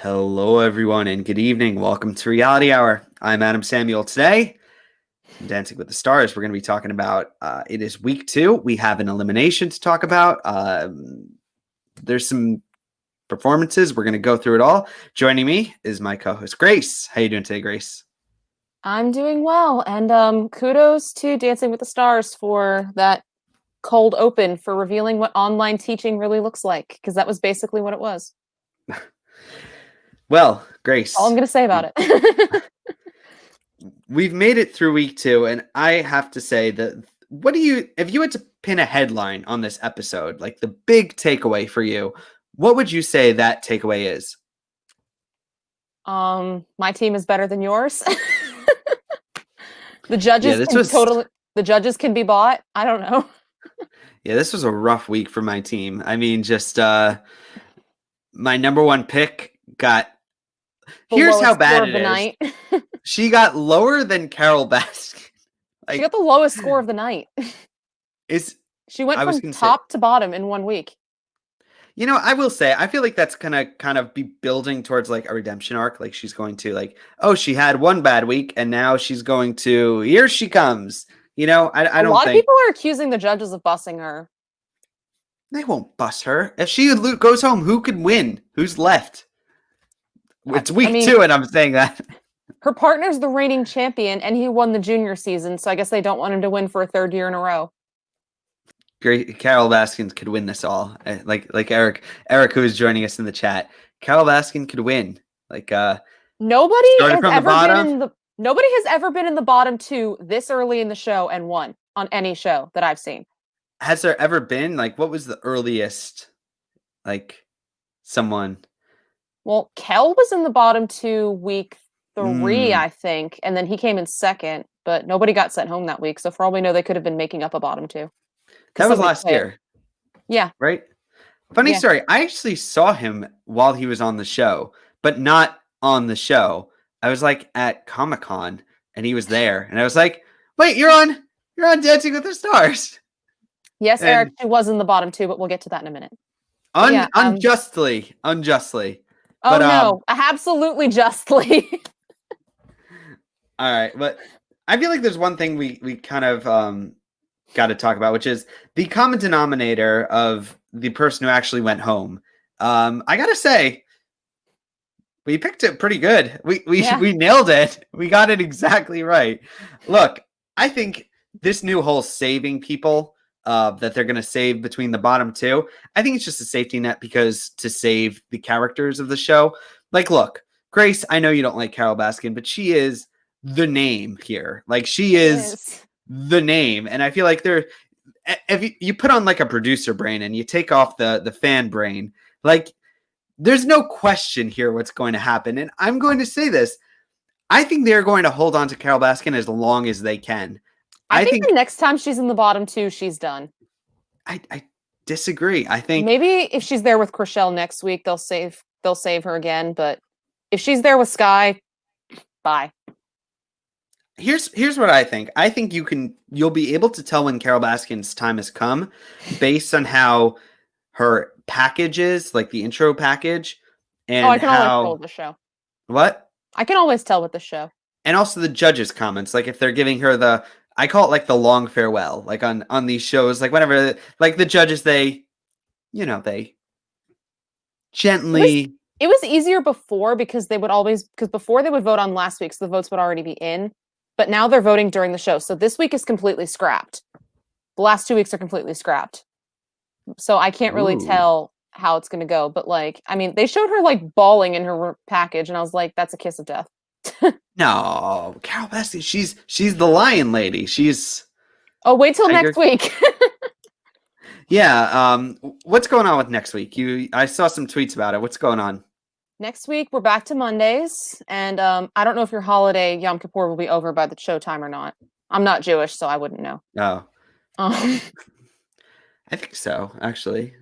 Hello, everyone, and good evening. Welcome to Reality Hour. I'm Adam Samuel. Today, in Dancing with the Stars, we're going to be talking about it is week 2. We have an elimination to talk about. There's some performances. We're going to go through it all. Joining me is my co-host, Grace. How you doing today, Grace? I'm doing well, and kudos to Dancing with the Stars for that cold open for revealing what online teaching really looks like, because that was basically what it was. Well, Grace. All I'm going to say about it. We've made it through week 2, and I have to say that if you had to pin a headline on this episode, like the big takeaway for you, what would you say that takeaway is? My team is better than yours. The judges can be bought. I don't know. Yeah, this was a rough week for my team. I mean, just my number one pick got. Here's how bad it is. She got lower than Carol Baskin. She got the lowest score of the night. She went from top to bottom in 1 week. You know, I will say, I feel like that's gonna kind of be building towards like a redemption arc. Like she's going to she had one bad week and now she's going to, here she comes. You know, I don't think. A lot of people are accusing the judges of bussing her. They won't bus her. If she goes home, who could win? Who's left? It's week 2 and I'm saying that. Her partner's the reigning champion and he won the junior season, so I guess they don't want him to win for a 3rd year in a row. Great, Carol Baskin could win this all. Like Eric, who is joining us in the chat. Carol Baskin could win. Nobody has ever been in the bottom 2 this early in the show and won on any show that I've seen. Has there ever been what was the earliest someone? Well, Kel was in the bottom 2 week 3, I think, and then he came in 2nd, but nobody got sent home that week. So for all we know, they could have been making up a bottom 2. That was last year. Yeah. Right? Funny story. I actually saw him while he was on the show, but not on the show. I was at Comic-Con and he was there. And I was like, wait, you're on Dancing with the Stars. Yes, Eric, she was in the bottom 2, but we'll get to that in a minute. Unjustly. Oh, but, no, absolutely justly. All right. But I feel like there's one thing we kind of got to talk about, which is the common denominator of the person who actually went home. I got to say, we picked it pretty good. We nailed it. We got it exactly right. Look, I think this new whole saving people that they're going to save between the bottom 2, I think it's just a safety net because to save the characters of the show. Look, Grace, I know you don't like Carol Baskin, but she is the name here. She is the name. And I feel like if you put on a producer brain and you take off the fan brain, there's no question here what's going to happen. And I'm going to say this. I think they're going to hold on to Carol Baskin as long as they can. I think the next time she's in the bottom 2, she's done. I disagree. I think maybe if she's there with Krishell next week, they'll save her again. But if she's there with Sky, bye. Here's what I think. I think you'll be able to tell when Carol Baskin's time has come based on how her package is, the intro package, and I can always tell with the show. What? I can always tell with the show. And also the judges' comments, if they're giving her I call it the long farewell, on these shows, whenever the judges, they gently. It was easier before because before they would vote on last week, so the votes would already be in. But now they're voting during the show. So this week is completely scrapped. The last 2 weeks are completely scrapped. So I can't really tell how it's going to go. But they showed her bawling in her package. And I was like, that's a kiss of death. No, Carol Baskin, she's the lion lady. Wait till next week. Yeah. What's going on with next week? I saw some tweets about it. What's going on? Next week, we're back to Mondays. And I don't know if your holiday, Yom Kippur, will be over by the showtime or not. I'm not Jewish, so I wouldn't know. Oh. I think so, actually.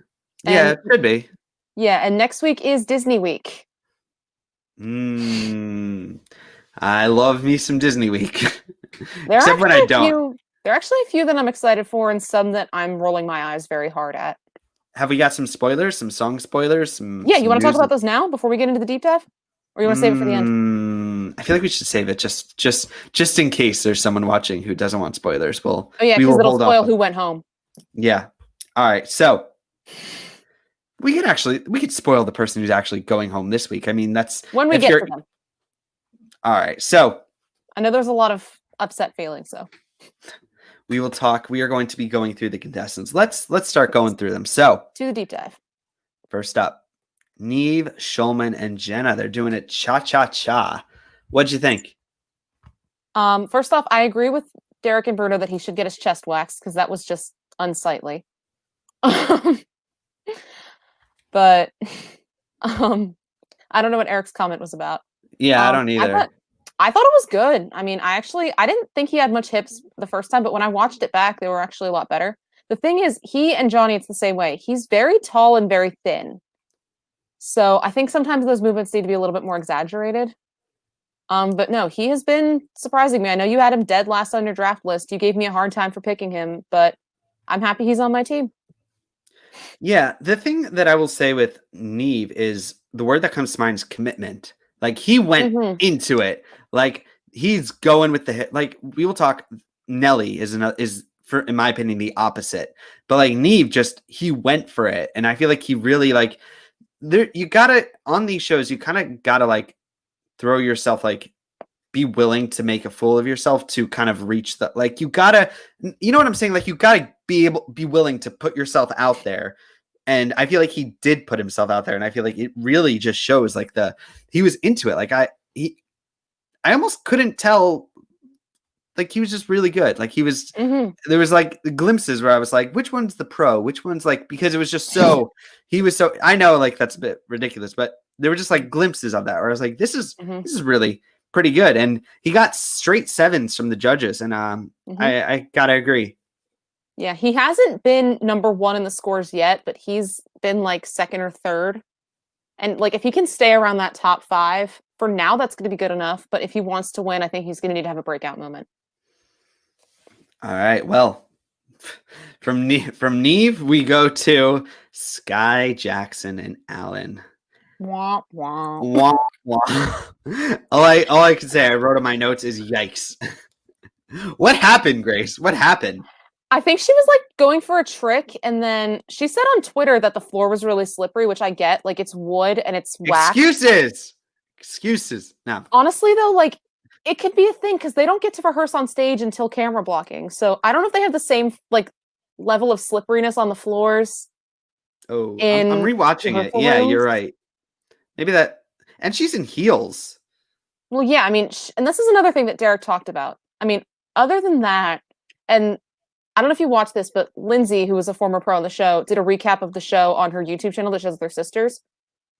Yeah, it could be. Yeah, and next week is Disney Week. I love me some Disney Week. Except when I don't. There are actually a few that I'm excited for and some that I'm rolling my eyes very hard at. have we got some spoilers, some song spoilers? Yeah, you want to talk about those now before we get into the deep dive? Or you want to save it for the end? I feel like we should save it just in case there's someone watching who doesn't want spoilers. We because will it'll hold spoil off. who went home. Yeah. All right. So we could spoil the person who's actually going home this week. I mean, that's when we get to them. All right. So I know there's a lot of upset feelings, so we will talk. We are going to be going through the contestants. Let's start going through them. So to the deep dive. First up, Neve, Shulman, and Jenna. They're doing it cha-cha-cha. What'd you think? First off, I agree with Derek and Bruno that he should get his chest waxed because that was just unsightly. But I don't know what Eric's comment was about. Yeah, I don't either. I thought it was good. I mean, I didn't think he had much hips the first time, but when I watched it back, they were actually a lot better. The thing is, he and Johnny, it's the same way. He's very tall and very thin. So I think sometimes those movements need to be a little bit more exaggerated. But no, he has been surprising me. I know you had him dead last on your draft list. You gave me a hard time for picking him, but I'm happy he's on my team. Yeah, the thing that I will say with Neve is the word that comes to mind is commitment. Like he went into it. Like he's going with the hit. Like we will talk. Nelly is for, in my opinion, the opposite. But like Neve, he went for it, and I feel like he really like. There, you gotta on these shows. You kind of gotta like throw yourself, like be willing to make a fool of yourself to kind of reach the like. You gotta, you know what I'm saying? Like you gotta be willing to put yourself out there. And I feel like he did put himself out there, and I feel like it really just shows like he was into it. Like I almost couldn't tell. Like he was just really good. Like he was, there was like glimpses where I was like, which one's the pro? Which one's like, because it was just so, he was so, I know like that's a bit ridiculous, but there were just like glimpses of that where I was like, this is really pretty good. And he got straight 7s from the judges. And I gotta agree. Yeah, he hasn't been number 1 in the scores yet, but he's been like 2nd or 3rd. And like if he can stay around that top 5, for now that's going to be good enough. But if he wants to win, I think he's going to need to have a breakout moment. All right. Well, from Neve, we go to Sky, Jackson, and Alan. Wah, wah. Wah, wah. All I can say I wrote on my notes is yikes. What happened, Grace? What happened? I think she was like going for a trick, and then she said on Twitter that the floor was really slippery, which I get. Like it's wood and it's wax. Excuses. No. Honestly, though, like it could be a thing because they don't get to rehearse on stage until camera blocking. So I don't know if they have the same like level of slipperiness on the floors. Oh, I'm rewatching it. Yeah, you're right. Maybe that, and she's in heels. Well, yeah, I mean, and this is another thing that Derek talked about. I mean, other than that, and I don't know if you watched this, but Lindsay, who was a former pro on the show, did a recap of the show on her YouTube channel that shows their sisters.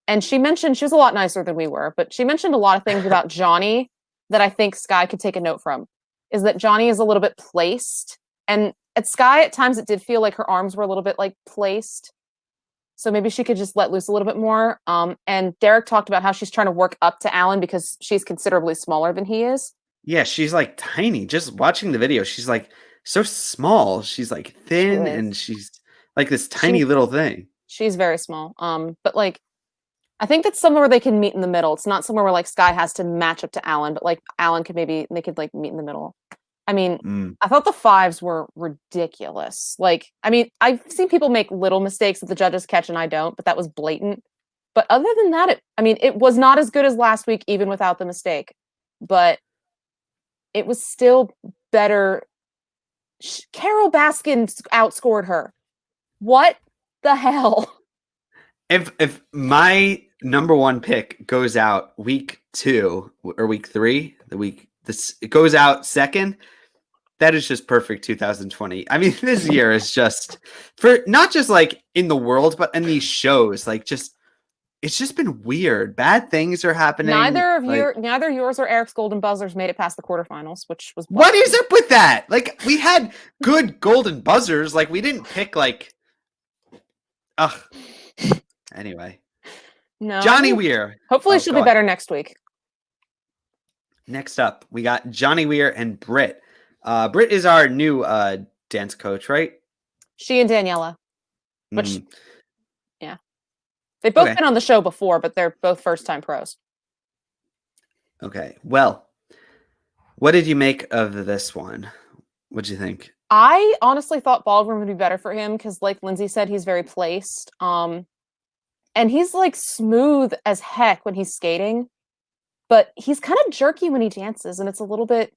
And she mentioned, she was a lot nicer than we were, but she mentioned a lot of things about Johnny that I think Sky could take a note from. Is that Johnny is a little bit placed. And at Sky, at times it did feel like her arms were a little bit like placed. So maybe she could just let loose a little bit more. And Derek talked about how she's trying to work up to Alan because she's considerably smaller than he is. Yeah, she's like tiny. Just watching the video, she's like so small. She's like thin and she's like this tiny little thing. She's very small. But like, I think that's somewhere where they can meet in the middle. It's not somewhere where like Sky has to match up to Alan, but like Alan could they could like meet in the middle. I mean, I thought the 5s were ridiculous. Like, I mean, I've seen people make little mistakes that the judges catch and I don't, but that was blatant. But other than that, it was not as good as last week, even without the mistake. But it was still better. Carol Baskin outscored her. What the hell? If my number 1 pick goes out week 2 or week 3, it goes out second, that is just perfect 2020. I mean, this year is just for not just like in the world, but in these shows, like it's just been weird. Bad things are happening. Neither yours or Eric's golden buzzers made it past the quarterfinals, which was what is up with that? Like we had good golden buzzers. Like we didn't pick like, anyway. No, Johnny Weir. Hopefully she'll be better next week. Next up, we got Johnny Weir and Brit. Brit is our new dance coach, right? She and Daniela. Which They've both Okay. been on the show before, but they're both first-time pros. Okay. Well, what did you make of this one? What'd you think? I honestly thought Ballroom would be better for him because, like Lindsay said, he's very placed. And he's like smooth as heck when he's skating, but he's kind of jerky when he dances, and it's a little bit.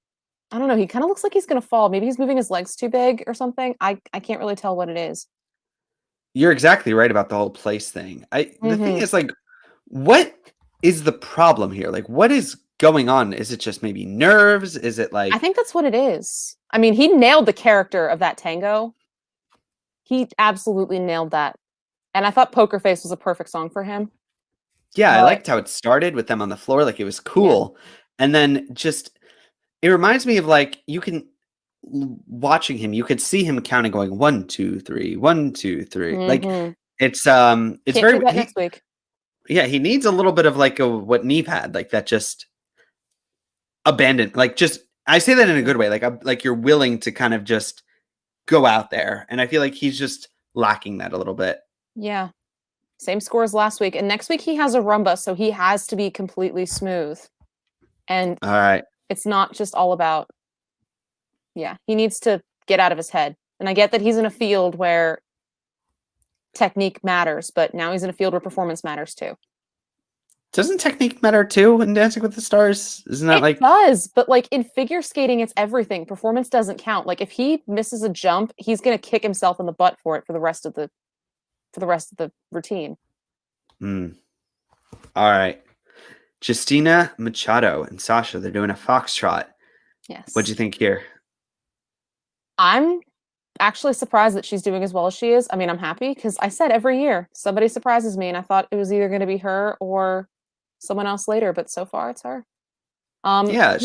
I don't know. He kind of looks like he's gonna fall. Maybe he's moving his legs too big or something. I can't really tell what it is. You're exactly right about the whole place thing. The thing Mhm. is, like, what is the problem here? Like, what is going on? Is it just maybe nerves? Is it I like, think that's what it is. I mean, he nailed the character of that Tango. He absolutely nailed that. And I thought Poker Face was a perfect song for him. yeah, I But liked how it started with them on the floor. Like, it was yeah. cool. And then just, it reminds me of like, you can, watching him, you could see him counting, going 1, 2, 3, 1, 2, 3. Like, Mhm. it's Can't do very, that next week. yeah, he needs a little bit of like what Neve had, like that just abandoned, like just, I say that in a good way, like you're willing to kind of just go out there. And I feel like he's just lacking that a little bit. Yeah. Same score as last week. And next week he has a rumba, so he has to be completely smooth. And All right. it's not just all about, yeah, he needs to get out of his head. And I get that he's in a field where technique matters, but now he's in a field where performance matters too. Doesn't technique matter too in Dancing with the Stars? Isn't that It like, does, but like in figure skating, it's everything. Performance doesn't count. Like if he misses a jump, he's gonna kick himself in the butt for it for the rest of the routine. All right. Justina Machado and Sasha, they're doing a foxtrot. Yes. What'd you think here? I'm actually surprised that she's doing as well as she is. I mean, I'm happy because I said every year somebody surprises me, and I thought it was either going to be her or someone else later, but so far it's her. Yeah,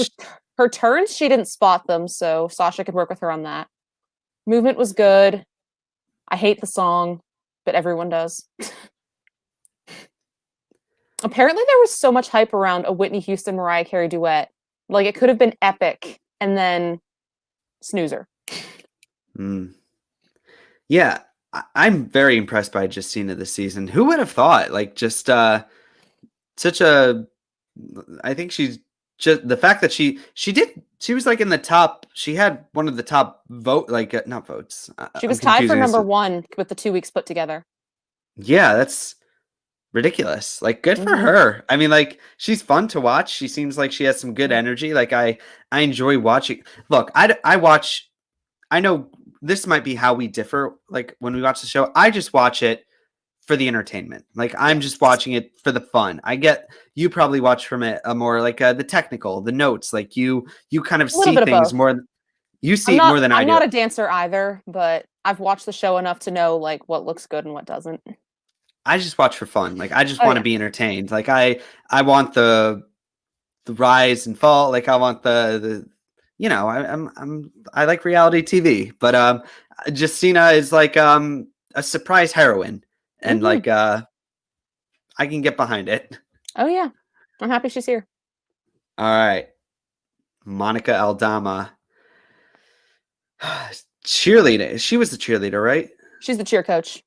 Her turns, she didn't spot them, so Sasha could work with her on that. Movement was good. I hate the song, but everyone does. Apparently, there was so much hype around a Whitney Houston Mariah Carey duet. Like it could have been epic, and then snoozer. Yeah, I'm very impressed by Justina this season. Who would have thought? Like, just such a. I think she's just the fact that she was like in the top. She had one of the top not votes. She was tied for number one with the 2 weeks put together. Yeah, that's ridiculous. Like, good for her. I mean, like, she's fun to watch. She seems like she has some good energy. Like, I enjoy watching. Look, I watch. I know this might be how we differ. Like when we watch the show, I just watch it for the entertainment. Like I'm just watching it for the fun. I get you probably watch from it a more like the technical, the notes. Like you kind of see things more. You see more than I do. I'm not a dancer either, but I've watched the show enough to know like what looks good and what doesn't. I just watch for fun. Like I just want to be entertained. Like I want the rise and fall. Like I want the you know, I like reality TV, but Justina is like a surprise heroine, and like I can get behind it. Oh yeah, I'm happy she's here. All right, Monica Aldama, cheerleader. She was the cheerleader, right? She's the cheer coach.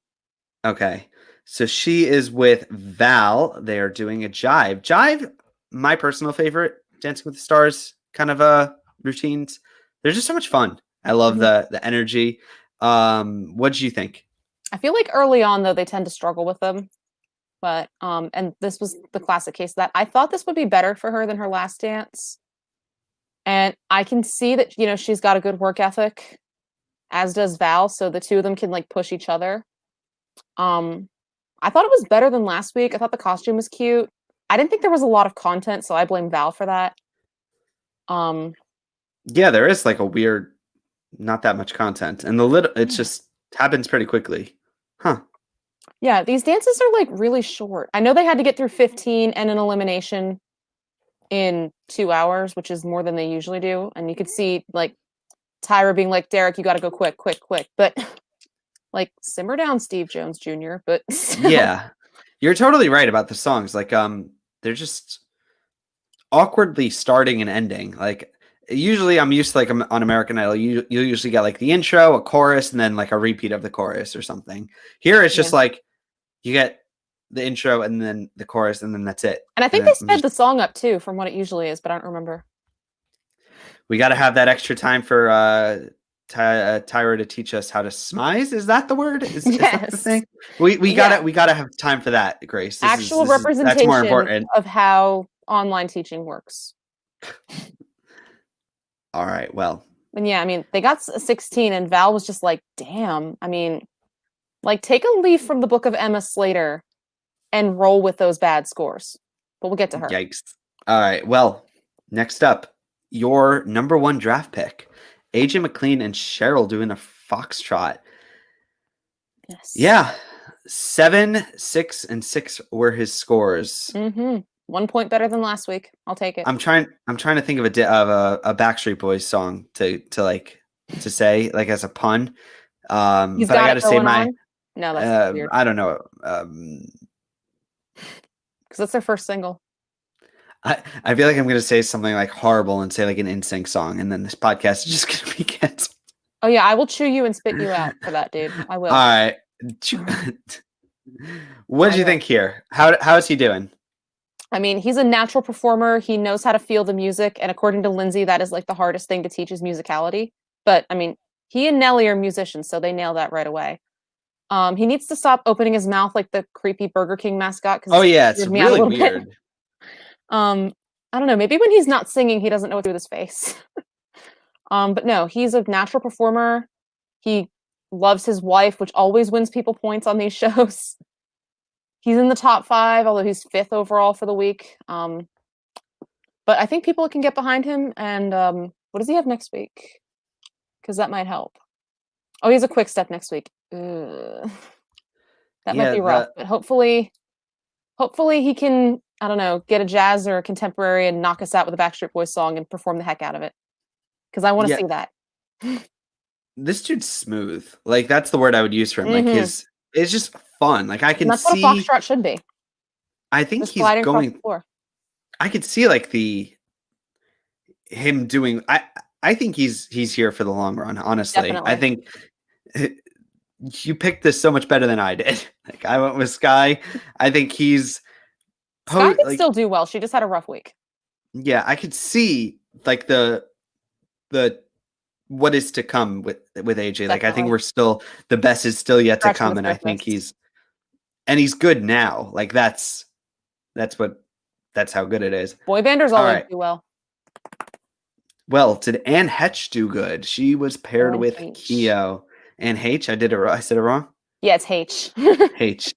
Okay, so she is with Val. They are doing a jive. Jive, my personal favorite Dancing with the Stars kind of routines. They're just so much fun. I love the energy. What did you think? I feel like early on though they tend to struggle with them, but and this was the classic case of that. I thought this would be better for her than her last dance, and I can see that she's got a good work ethic, as does Val. So the two of them can like push each other. I thought it was better than last week. I thought the costume was cute. I didn't think there was a lot of content, so I blame Val for that. Yeah, there is like a weird, not that much content, and it just happens pretty quickly, huh? Yeah, these dances are like really short. I know they had to get through 15 and an elimination in 2 hours, which is more than they usually do. And you could see like Tyra being like, "Derek, you got to go quick, quick, quick." But like, simmer down, Steve Jones Jr. But still. Yeah, you're totally right about the songs. Like, they're just awkwardly starting and ending. Like, usually I'm used to like on American Idol, you usually get like the intro, a chorus, and then like a repeat of the chorus or something. Here it's just like you get the intro and then the chorus, and then that's it. And I think they sped the song up too from what it usually is, but I don't remember. We got to have that extra time for Tyra to teach us how to smize. Is that the word? Is that the thing? We gotta have time for that, Grace. Actual representation that's more important of how online teaching works. All right, well. And yeah, I mean, they got 16 and Val was just like, damn. I mean, like, take a leaf from the book of Emma Slater and roll with those bad scores. But we'll get to her. Yikes. All right, well, next up, your number 1 draft pick, AJ Mclean and Cheryl doing a Foxtrot. Yes. Yeah. 7, 6, and 6 were his scores. 1 point better than last week. I'll take it. I'm trying to think of a Backstreet Boys song to say like as a pun. But I gotta say no, that's weird. I don't know. Because that's their first single. I feel like I'm gonna say something like horrible and say like an NSYNC song, and then this podcast is just gonna be canceled. Oh yeah, I will chew you and spit you out for that, dude. I will. All right. What did you think here? How is he doing? I mean, he's a natural performer. He knows how to feel the music, and according to Lindsay, that is like the hardest thing to teach is musicality. But I mean, he and Nelly are musicians, so they nail that right away. He needs to stop opening his mouth like the creepy Burger King mascot. Oh yeah, it's really weird. I don't know. Maybe when he's not singing, he doesn't know what to do with his face. But no, he's a natural performer. He loves his wife, which always wins people points on these shows. He's in the top 5, although he's 5th overall for the week. But I think people can get behind him. And what does he have next week? Because that might help. Oh, he has a quick step next week. That might be rough. But hopefully he can, I don't know, get a jazz or a contemporary and knock us out with a Backstreet Boys song and perform the heck out of it. Because I want to see that. This dude's smooth. Like, that's the word I would use for him. Like, it's just fun. Like, I can that's see. That's what a Foxtrot should be. I think just he's going. I could see like him doing. I think he's here for the long run. Honestly, definitely. I think you picked this so much better than I did. Like, I went with Sky. I think he's. Sky could still do well. She just had a rough week. Yeah, I could see like the what is to come with AJ. Definitely. Like, I think the best is still yet to come, and I think he's good now. Like, that's how good it is. Boy banders always do well. Well, did Anne Hetch do good? She was paired with Keo. Anne H. I said it wrong. Yeah, it's H. H.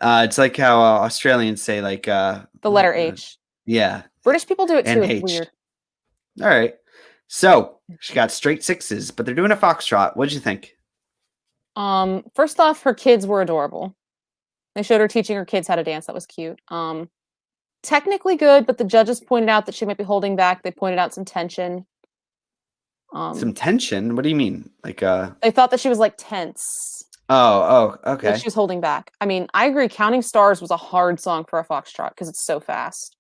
It's like how Australians say like the letter H. Yeah. British people do it too. It's weird. All right. So she got straight 6s, but they're doing a Foxtrot. What did you think? First off, her kids were adorable. They showed her teaching her kids how to dance. That was cute. Technically good, but the judges pointed out that she might be holding back. They pointed out some tension. Some tension? What do you mean? Like they thought that she was like tense. Oh, okay. Like she was holding back. I mean, I agree. Counting Stars was a hard song for a Foxtrot because it's so fast.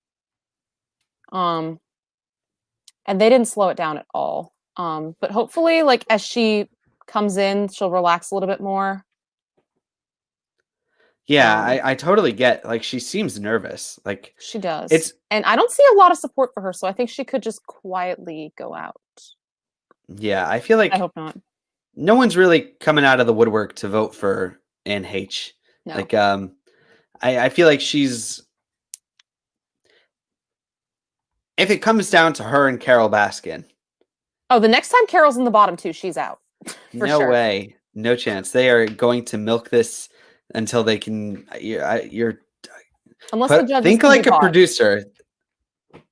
And they didn't slow it down at all. But hopefully, like, as she comes in, she'll relax a little bit more. Yeah, I totally get. Like, she seems nervous. Like, she does. And I don't see a lot of support for her, so I think she could just quietly go out. Yeah, I feel like I hope not. No one's really coming out of the woodwork to vote for Anne H. No. Like, I feel like she's. If it comes down to her and Carol Baskin. Oh, the next time Carol's in the bottom 2, she's out. No way. No chance. They are going to milk this until they can. Unless the judges think like a producer.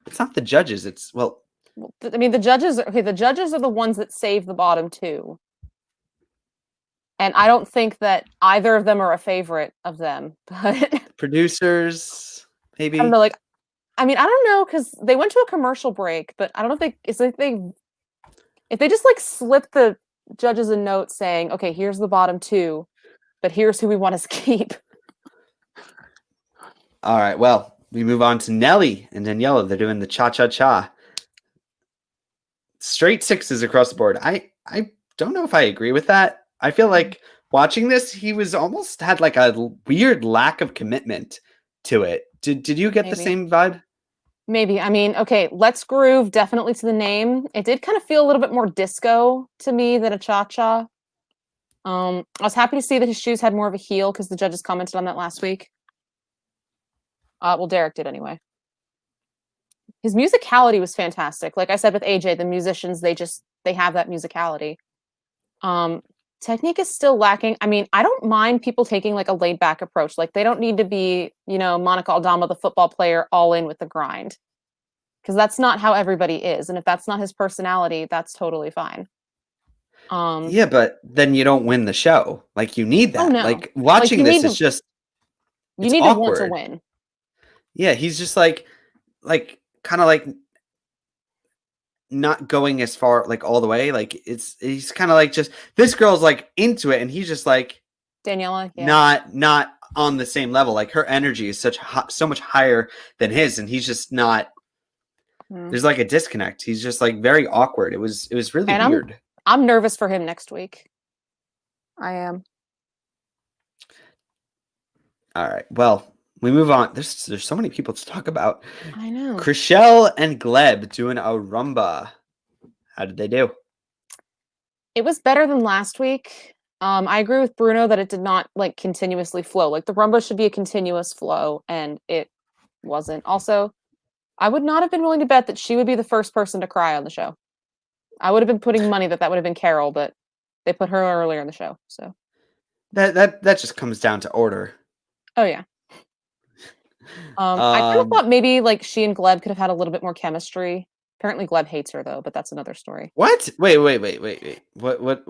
It's not the judges. It's I mean, the judges. Okay, the judges are the ones that save the bottom 2, and I don't think that either of them are a favorite of them. But producers, maybe. I don't know. Like, I mean, I don't know because they went to a commercial break, but I don't know if they just like slip the judges a note saying, "Okay, here's the bottom 2, but here's who we want to keep." All right. Well, we move on to Nelly and Daniela. They're doing the cha-cha-cha. Straight 6s across the board. I don't know if I agree with that. I feel like watching this, he was almost had like a weird lack of commitment to it. Did you get the Maybe. same vibe? Maybe. I mean, okay, Let's Groove, definitely to the name. It did kind of feel a little bit more disco to me than a cha-cha. I was happy to see that his shoes had more of a heel because the judges commented on that last week. Well, Derek did anyway. His musicality was fantastic. Like I said with AJ, the musicians, they have that musicality. Technique is still lacking. I mean, I don't mind people taking like a laid back approach. Like they don't need to be, Monica Aldama, the football player, all in with the grind. Because that's not how everybody is. And if that's not his personality, that's totally fine. Yeah, but then you don't win the show. Like you need that. Oh no. Like watching this is just you it's need awkward. to want to win. Yeah, he's just like kind of like not going as far like all the way. Like he's kind of like just this girl's like into it and he's just like Daniela, yeah. not on the same level. Like her energy is so much higher than his and he's just not there's like a disconnect. He's just like very awkward. It was really weird. I'm nervous for him next week. I am. All right. Well, we move on. There's so many people to talk about. I know. Krishell and Gleb doing a rumba. How did they do? It was better than last week. I agree with Bruno that it did not like continuously flow. Like the rumba should be a continuous flow, and it wasn't. Also, I would not have been willing to bet that she would be the first person to cry on the show. I would have been putting money that would have been Carol, but they put her earlier in the show. So that just comes down to order. Oh yeah. I kind of thought maybe like she and Gleb could have had a little bit more chemistry. Apparently Gleb hates her though, but that's another story. What? Wait. What?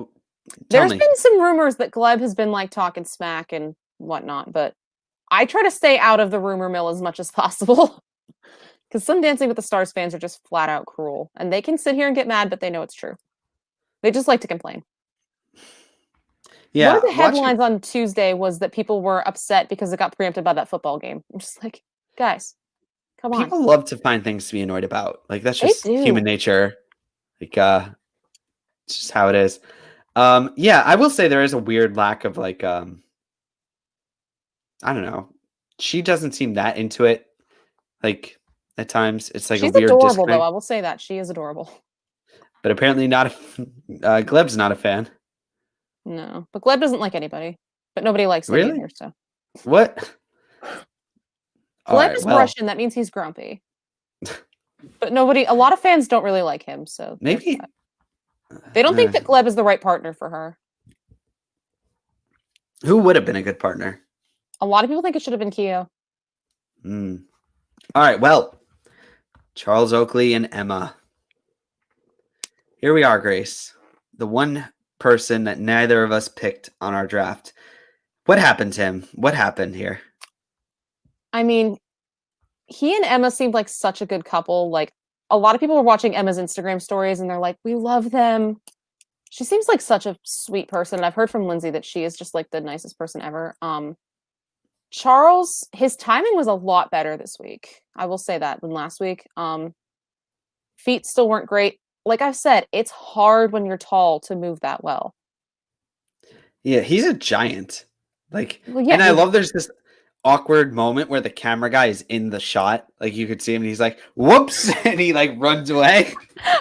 There's been some rumors that Gleb has been like talking smack and whatnot, but I try to stay out of the rumor mill as much as possible. Because some Dancing with the Stars fans are just flat out cruel. And they can sit here and get mad, but they know it's true. They just like to complain. Yeah. One of the headlines on Tuesday was that people were upset because it got preempted by that football game. I'm just like, guys, come on. People love to find things to be annoyed about. Like that's just human nature. Like it's just how it is. Yeah, I will say there is a weird lack of like I don't know. She doesn't seem that into it. Like at times it's like she's a weird adorable disconnect. though. I will say that she is adorable. But apparently not Gleb's not a fan. No, but Gleb doesn't like anybody. But nobody likes him either. So what? Gleb is Russian. That means he's grumpy. But a lot of fans don't really like him. So maybe they don't think that Gleb is the right partner for her. Who would have been a good partner? A lot of people think it should have been Keo. All right, well, Charles Oakley and Emma. Here we are, Grace. The one person that neither of us picked on our draft. What happened to him? What happened here? I mean, he and Emma seemed like such a good couple. Like a lot of people were watching Emma's Instagram stories and they're like, we love them. She seems like such a sweet person. And I've heard from Lindsay that she is just like the nicest person ever. Charles, his timing was a lot better this week. I will say that than last week. Feet still weren't great. Like I've said, it's hard when you're tall to move that well. Yeah, he's a giant. Like, and I love there's this awkward moment where the camera guy is in the shot. Like you could see him and he's like, whoops, and he like runs away.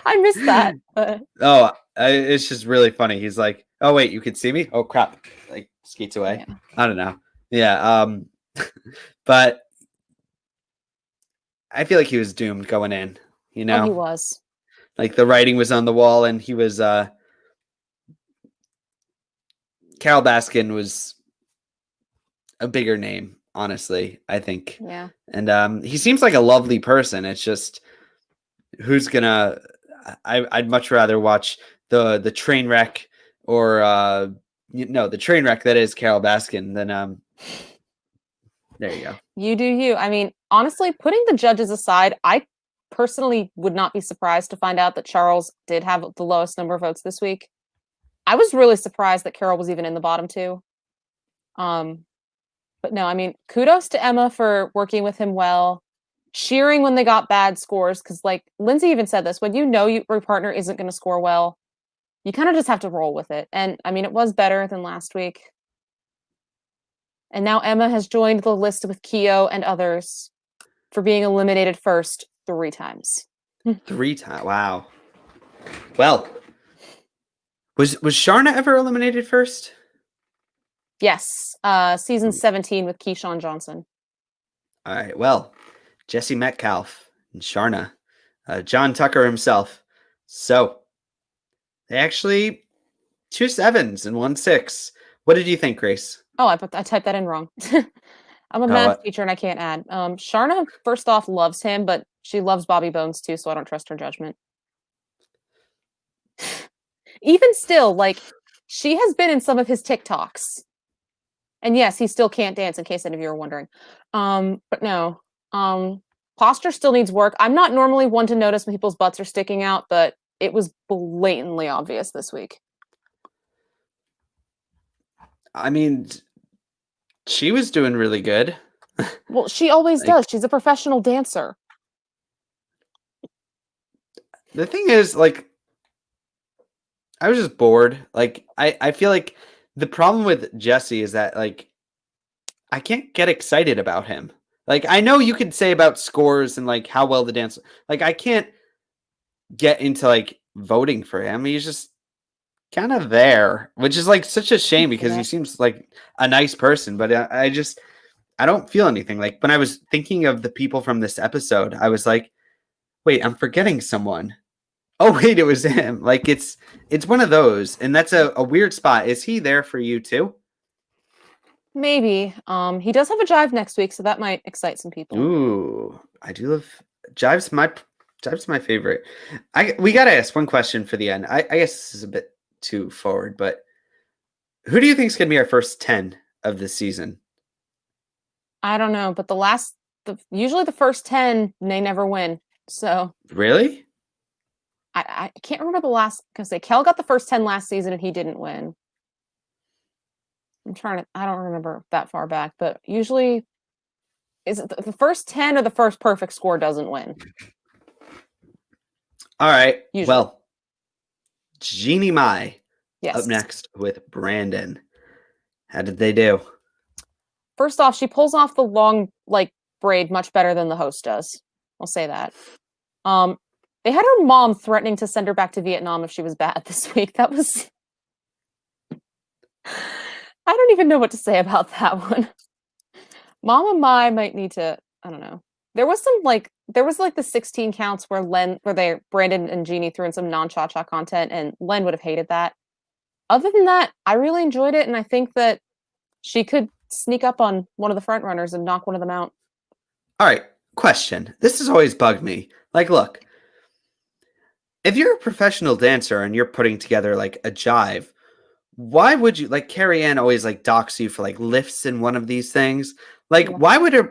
I missed that. But... Oh, it's just really funny. He's like, oh wait, you could see me? Oh crap. Like skates away. Yeah. I don't know. Yeah. But I feel like he was doomed going in, you know? Oh, he was. Like the writing was on the wall and he was Carol Baskin was a bigger name, honestly, I think. Yeah. And he seems like a lovely person. It's just who's gonna I'd much rather watch the train wreck or the train wreck that is Carol Baskin than there you go. You do you. I mean, honestly, putting the judges aside, I personally would not be surprised to find out that Charles did have the lowest number of votes this week. I was really surprised that Carol was even in the bottom two. But no, I mean, kudos to Emma for working with him well, cheering when they got bad scores. Because like Lindsay even said this, when you know your partner isn't going to score well, you kind of just have to roll with it. And I mean, it was better than last week. And now Emma has joined the list with Keo and others for being eliminated first 3 times. 3 times. Wow. Well, was Sharna ever eliminated first? Yes. Season 17 with Keyshawn Johnson. All right. Well, Jesse Metcalf and Sharna, John Tucker himself. So they actually 2 7s and 1 6. What did you think, Grace? Oh, I typed that in wrong. I'm a math teacher and I can't add. Sharna, first off, loves him, but she loves Bobby Bones too, so I don't trust her judgment. Even still, like, she has been in some of his TikToks. And yes, he still can't dance, in case any of you are wondering. But no. Posture still needs work. I'm not normally one to notice when people's butts are sticking out, but it was blatantly obvious this week. I mean, she was doing really good. Well, she always does. She's a professional dancer. The thing is, like, I was just bored. Like, I feel like the problem with Jesse is that, like, I can't get excited about him. Like, I know you could say about scores and, like, how well the dance... Like, I can't get into, like, voting for him. He's just kind of there, which is, like, such a shame because he seems like a nice person. But I don't feel anything. Like, when I was thinking of the people from this episode, I was like, wait, I'm forgetting someone. Oh, wait, it was him. Like, it's one of those. And that's a weird spot. Is he there for you, too? Maybe. He does have a jive next week, so that might excite some people. Ooh, I do love jive's my favorite. We gotta ask one question for the end. I guess this is a bit too forward, but who do you think is gonna be our first 10 of this season? I don't know, but usually the first 10 they never win. So really, I can't remember the last, because Kel got the first 10 last season and he didn't win. I don't remember that far back, but usually is it the first 10 or the first perfect score doesn't win? All right. Usually. Well, Jeannie Mai yes. Up next with Brandon. How did they do? First off, she pulls off the long, like, braid much better than the host does. I'll say that. They had her mom threatening to send her back to Vietnam if she was bad this week. That was... I don't even know what to say about that one. Mama Mai might need to, I don't know. There was the 16 counts where Brandon and Jeannie threw in some non-cha-cha content, and Len would have hated that. Other than that, I really enjoyed it, and I think that she could sneak up on one of the front runners and knock one of them out. All right, question. This has always bugged me. Like, look, if you're a professional dancer and you're putting together, like, a jive, why would you, like, Carrie Ann always, like, docks you for, like, lifts in one of these things? Like, why would a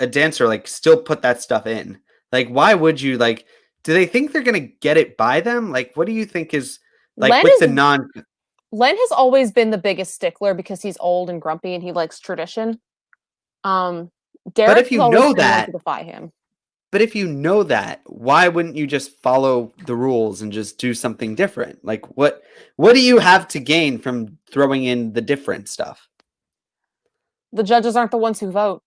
dancer, like, still put that stuff in? Like, why would you, like, do they think they're going to get it by them? Like, what do you think is, like, Len has always been the biggest stickler because he's old and grumpy and he likes tradition. Derek, but if you know that, to defy him. But if you know that, why wouldn't you just follow the rules and just do something different? Like, what do you have to gain from throwing in the different stuff? The judges aren't the ones who vote.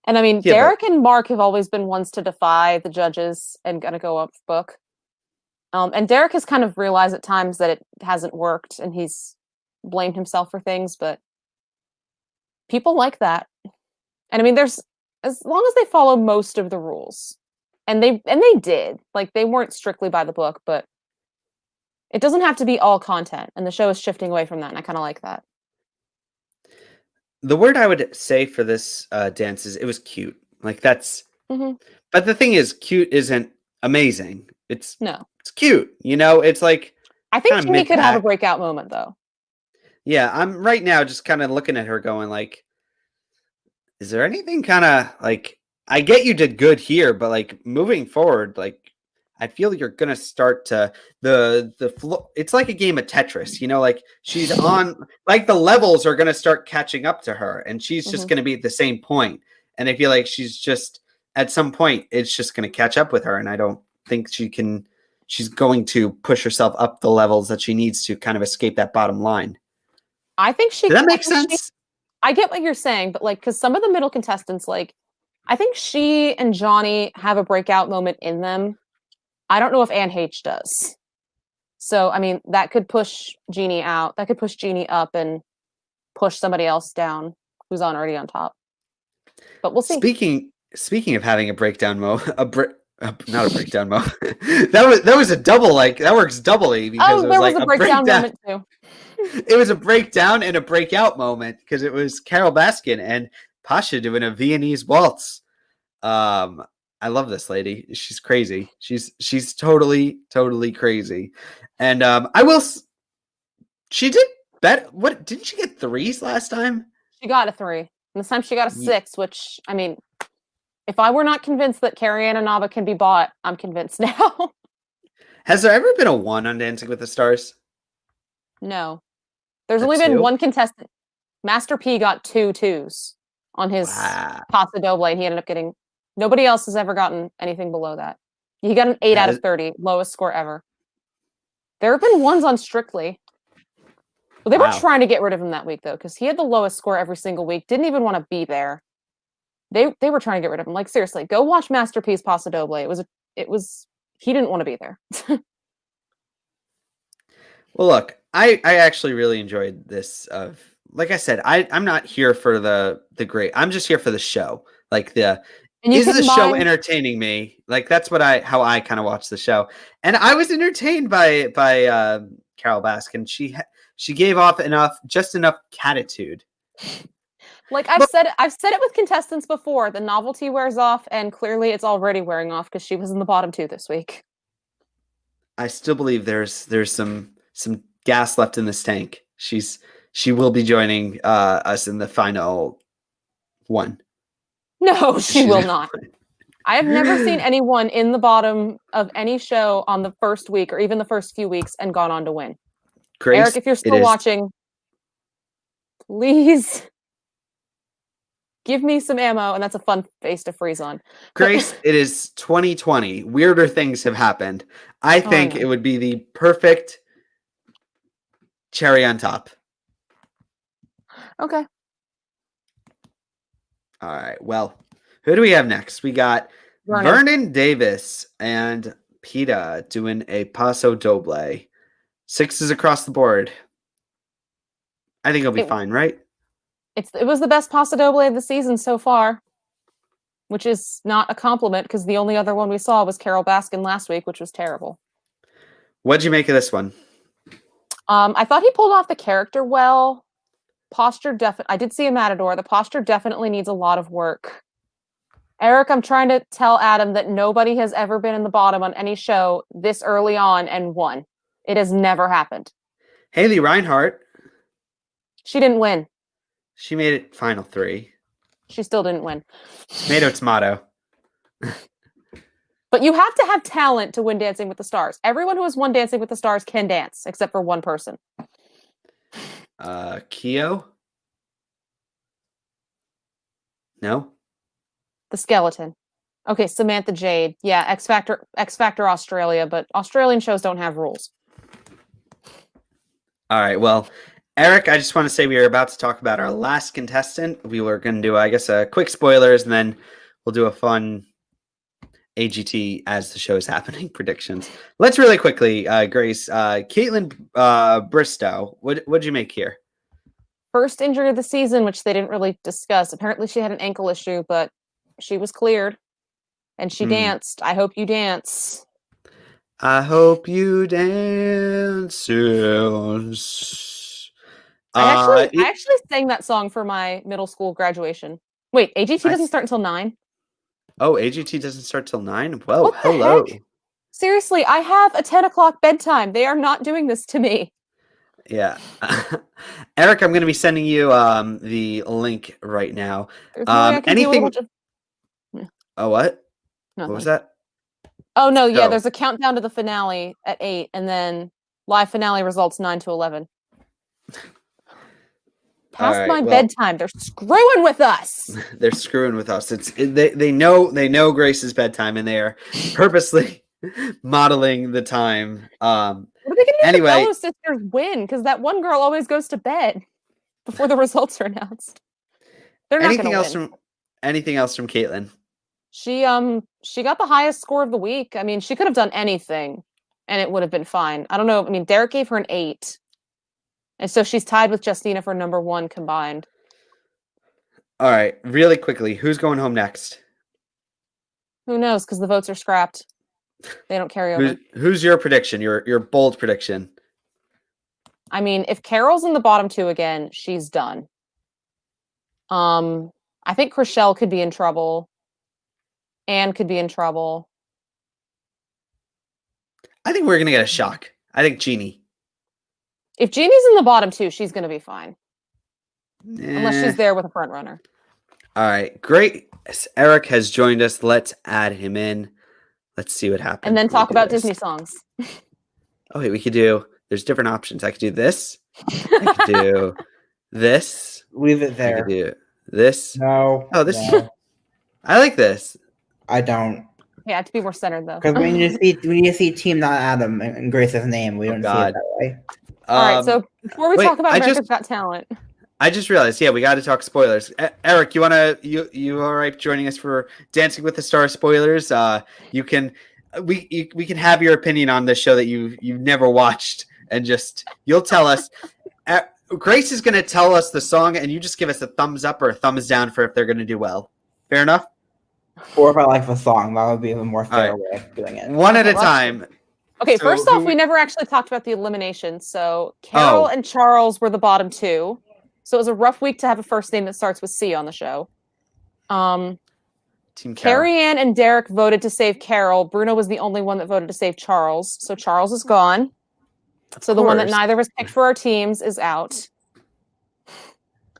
And I mean, Derek and Mark have always been ones to defy the judges and gonna go up book. And Derek has kind of realized at times that it hasn't worked and he's blamed himself for things, but people like that. And I mean, as long as they follow most of the rules, and they did, like, they weren't strictly by the book, but it doesn't have to be all content, and the show is shifting away from that, and I kind of like that. The word I would say for this dance is it was cute. Like, that's, but the thing is, cute isn't amazing. It's cute, you know. It's like, I think Jimmy could have a breakout moment though. Yeah, I'm right now just kind of looking at her, going like, is there anything kind of like, I get you did good here, but like moving forward, like I feel you're gonna start to the flow. It's like a game of Tetris, you know, like she's on, like the levels are gonna start catching up to her, and she's just gonna be at the same point. And I feel like she's just at some point it's just gonna catch up with her, and I don't think she's going to push herself up the levels that she needs to kind of escape that bottom line. I think she. Does that make sense? I get what you're saying, but like, because some of the middle contestants, like, I think she and Johnny have a breakout moment in them. I don't know if Anne H does. So, I mean, that could push Jeannie out. That could push Jeannie up and push somebody else down who's already on top. But we'll see. Speaking of having a breakdown not a breakdown mo. that was a double, like that works doubly because it was like a breakdown moment too. It was a breakdown and a breakout moment because it was Carole Baskin and Pasha doing a Viennese waltz. I love this lady. She's crazy. She's totally crazy. And she did bet. What didn't she get 3s last time? She got a 3. And this time she got a 6, which, I mean, if I were not convinced that Carrie Ann Inaba can be bought, I'm convinced now. Has there ever been a 1 on Dancing with the Stars? No. There's only been 1 contestant. Master P got 2 2s on his Paso Doble, and he ended up getting... Nobody else has ever gotten anything below that. He got an 8 out of 30, lowest score ever. There have been 1s on Strictly. Well, they were trying to get rid of him that week, though, because he had the lowest score every single week. Didn't even want to be there. They were trying to get rid of him. Like, seriously, go watch Master P's Paso Doble. It was he didn't want to be there. Well, look, I actually really enjoyed this. Like I said, I'm not here for the great. I'm just here for the show. Like is the show entertaining me? Like that's how I kind of watch the show. And I was entertained by Carole Baskin. She gave off just enough catitude. Like I've said it with contestants before. The novelty wears off, and clearly it's already wearing off because she was in the bottom 2 this week. I still believe there's some gas left in this tank. She will be joining us in the final 1. No, she will not. I have never seen anyone in the bottom of any show on the first week or even the first few weeks and gone on to win. Grace, Eric, if you're still watching, please give me some ammo, and that's a fun face to freeze on. Grace, it is 2020. Weirder things have happened. I think it would be the perfect cherry on top. Okay. All right. Well, who do we have next? We got Vernon Davis and Peta doing a Paso Doble. 6s across the board. I think it'll be fine, right? It was the best Paso Doble of the season so far, which is not a compliment because the only other one we saw was Carole Baskin last week, which was terrible. What'd you make of this one? I thought he pulled off the character well. Posture I did see a matador. The posture definitely needs a lot of work. Eric, I'm trying to tell Adam that nobody has ever been in the bottom on any show this early on and won. It has never happened. Haley Reinhart. She didn't win. She made it final 3. She still didn't win. Tomato. But you have to have talent to win Dancing with the Stars. Everyone who has won Dancing with the Stars can dance, except for one person. Keo? No? The skeleton. Okay, Samantha Jade. Yeah, X Factor Australia, but Australian shows don't have rules. All right, well, Eric, I just want to say we are about to talk about our last contestant. We were going to do, I guess, a quick spoilers, and then we'll do a fun AGT as the show is happening predictions. Let's really quickly, Grace, Caitlin Bristow, what did you make here? First injury of the season, which they didn't really discuss. Apparently she had an ankle issue, but she was cleared. And she danced. I hope you dance. I hope you dance. I actually sang that song for my middle school graduation. Wait, AGT doesn't start until 9? Oh, AGT doesn't start till 9? Well, hello. Heck? Seriously, I have a 10 o'clock bedtime. They are not doing this to me. Yeah. Eric, I'm going to be sending you the link right now. Anything? Oh, what? Nothing. What was that? Oh, no. Yeah, there's a countdown to the finale at 8, and then live finale results 9 to 11. Past my bedtime. They're screwing with us. They're screwing with us. They know Grace's bedtime, and they are purposely modeling the time. What are they going to do if Anyway. the fellow sisters win? Because that one girl always goes to bed before the results are announced. They're not going to win. Anything else from Caitlin? She got the highest score of the week. I mean, she could have done anything, and it would have been fine. I don't know. I mean, Derek gave her an 8, and so she's tied with Justina for number 1 combined. All right, really quickly, who's going home next? Who knows? Because the votes are scrapped. They don't carry over. Who's your prediction? Your bold prediction? I mean, if Carol's in the bottom 2 again, she's done. I think Krishell could be in trouble. Anne could be in trouble. I think we're gonna get a shock. I think Jeannie. If Jeannie's in the bottom 2, she's gonna be fine. Unless she's there with a front runner. All right, great. Eric has joined us. Let's add him in. Let's see what happens. And then talk about Disney songs. Okay, we could do. There's different options. I could do this. I could do this. Leave it there. I could do this. No. Oh, this. No. I like this. I don't. Yeah, to be more centered though. Because when you see Team Not Adam and Grace's name, we don't see it that way. All right. So before we talk about America's Got Talent, I just realized, we got to talk spoilers. Eric, you all right joining us for Dancing with the Stars spoilers? You can, we can have your opinion on this show that you've never watched, and you'll tell us. Grace is going to tell us the song, and you just give us a thumbs up or a thumbs down for if they're going to do well. Fair enough? Or if I like the song, that would be a more fair way of doing it. One at a time. Okay, so first off, we never actually talked about the elimination. So Carol and Charles were the bottom 2. So it was a rough week to have a first name that starts with C on the show. Carrie Ann and Derek voted to save Carol. Bruno was the only one that voted to save Charles. So Charles is gone. So the one that neither of us picked for our teams is out.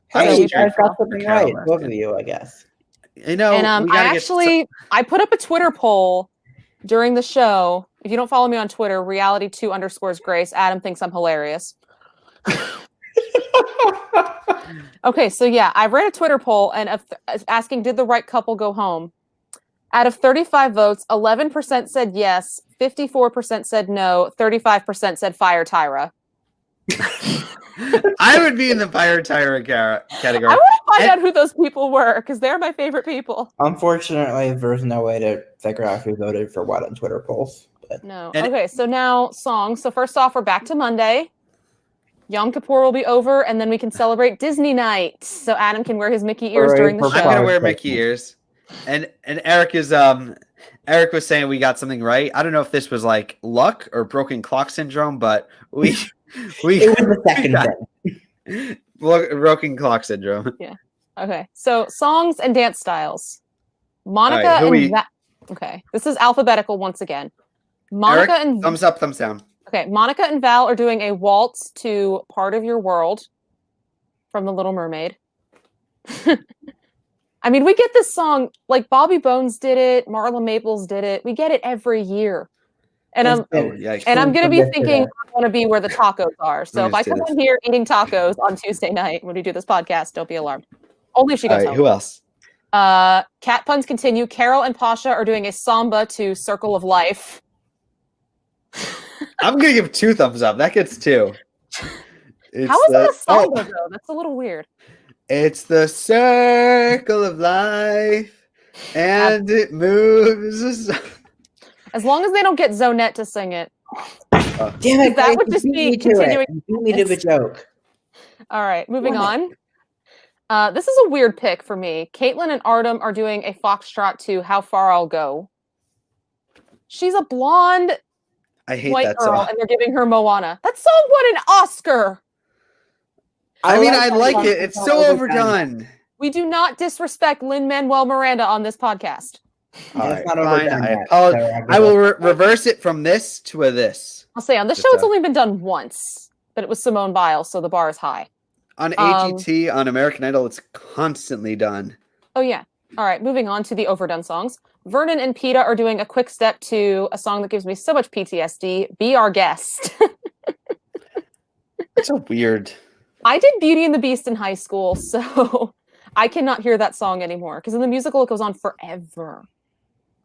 Hey, you guys got something right, both of you, I guess. And I put up a Twitter poll during the show. If you don't follow me on Twitter, reality2_Grace. Adam thinks I'm hilarious. Okay, so I ran a Twitter poll and asking, did the right couple go home? Out of 35 votes, 11% said yes, 54% said no, 35% said fire Tyra. I would be in the fire Tyra category. I want to find out who those people were because they're my favorite people. Unfortunately, there's no way to figure out who voted for what on Twitter polls. But. No. Okay, so now songs. So first off, we're back to Monday. Yom Kippur will be over, and then we can celebrate Disney night. So Adam can wear his Mickey ears during the show. I'm gonna wear Mickey ears. And Eric was saying we got something right. I don't know if this was like luck or broken clock syndrome, but it was the second thing. Broken clock syndrome. Yeah. Okay. So songs and dance styles. Monica Okay. This is alphabetical once again. Monica and thumbs up, thumbs down. Okay. Monica and Val are doing a waltz to Part of Your World from The Little Mermaid. I mean, we get this song, like Bobby Bones did it, Marla Maples did it. We get it every year. And I'm going to be thinking I want to be where the tacos are. So if I come in here eating tacos on Tuesday night when we do this podcast, don't be alarmed. Only if she goes home. Who else? Cat puns continue. Carol and Pasha are doing a samba to Circle of Life. I'm going to give 2 thumbs up. That gets 2. How is that a samba, though? That's a little weird. It's the circle of life, and it moves. As long as they don't get Zonette to sing it. Damn it! That would just be continuing. You me to the joke. All right, moving on. This is a weird pick for me. Caitlin and Artem are doing a foxtrot to How Far I'll Go. She's a blonde white girl, and they're giving her Moana. That song won an Oscar. I like it. It's so overdone. We do not disrespect Lin-Manuel Miranda on this podcast. All right, fine. I apologize. I will reverse it from this to a this. I'll say on this show it's only been done once, but it was Simone Biles, so the bar is high. On AGT, on American Idol, it's constantly done. Oh, yeah. All right, moving on to the overdone songs. Vernon and Peta are doing a quick step to a song that gives me so much PTSD, Be Our Guest. It's so weird. I did Beauty and the Beast in high school, so I cannot hear that song anymore, because in the musical it goes on forever.